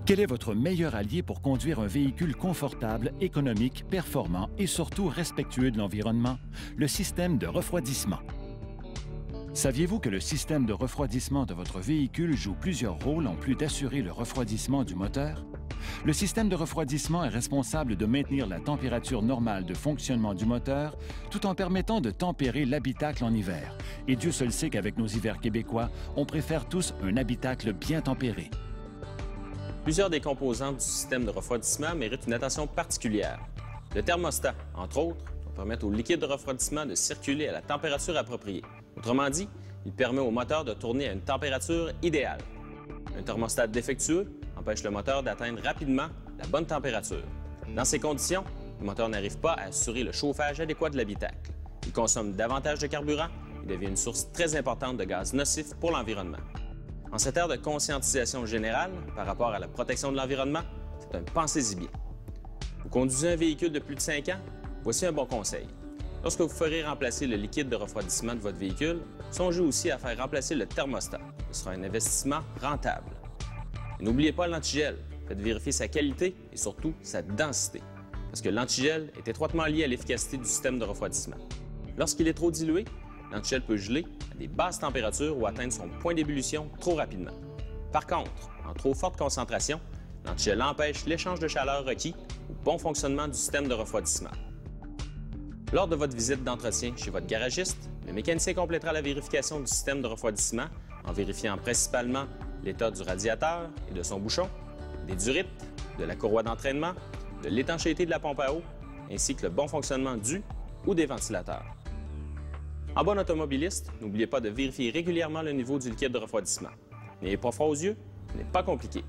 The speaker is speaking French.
Quel est votre meilleur allié pour conduire un véhicule confortable, économique, performant et surtout respectueux de l'environnement? Le système de refroidissement. Saviez-vous que le système de refroidissement de votre véhicule joue plusieurs rôles en plus d'assurer le refroidissement du moteur? Le système de refroidissement est responsable de maintenir la température normale de fonctionnement du moteur tout en permettant de tempérer l'habitacle en hiver. Et Dieu seul sait qu'avec nos hivers québécois, on préfère tous un habitacle bien tempéré. Plusieurs des composants du système de refroidissement méritent une attention particulière. Le thermostat, entre autres, va permettre au liquide de refroidissement de circuler à la température appropriée. Autrement dit, il permet au moteur de tourner à une température idéale. Un thermostat défectueux empêche le moteur d'atteindre rapidement la bonne température. Dans ces conditions, le moteur n'arrive pas à assurer le chauffage adéquat de l'habitacle. Il consomme davantage de carburant et devient une source très importante de gaz nocifs pour l'environnement. En cette ère de conscientisation générale par rapport à la protection de l'environnement, c'est un pensez-y bien. Vous conduisez un véhicule de plus de 5 ans? Voici un bon conseil. Lorsque vous ferez remplacer le liquide de refroidissement de votre véhicule, songez aussi à faire remplacer le thermostat. Ce sera un investissement rentable. Et n'oubliez pas l'antigel. Faites vérifier sa qualité et surtout sa densité, parce que l'antigel est étroitement lié à l'efficacité du système de refroidissement. Lorsqu'il est trop dilué, l'antigel peut geler à des basses températures ou atteindre son point d'ébullition trop rapidement. Par contre, en trop forte concentration, l'antigel empêche l'échange de chaleur requis au bon fonctionnement du système de refroidissement. Lors de votre visite d'entretien chez votre garagiste, le mécanicien complétera la vérification du système de refroidissement en vérifiant principalement l'état du radiateur et de son bouchon, des durites, de la courroie d'entraînement, de l'étanchéité de la pompe à eau, ainsi que le bon fonctionnement du ou des ventilateurs. En bon automobiliste, n'oubliez pas de vérifier régulièrement le niveau du liquide de refroidissement. N'ayez pas froid aux yeux, ce n'est pas compliqué.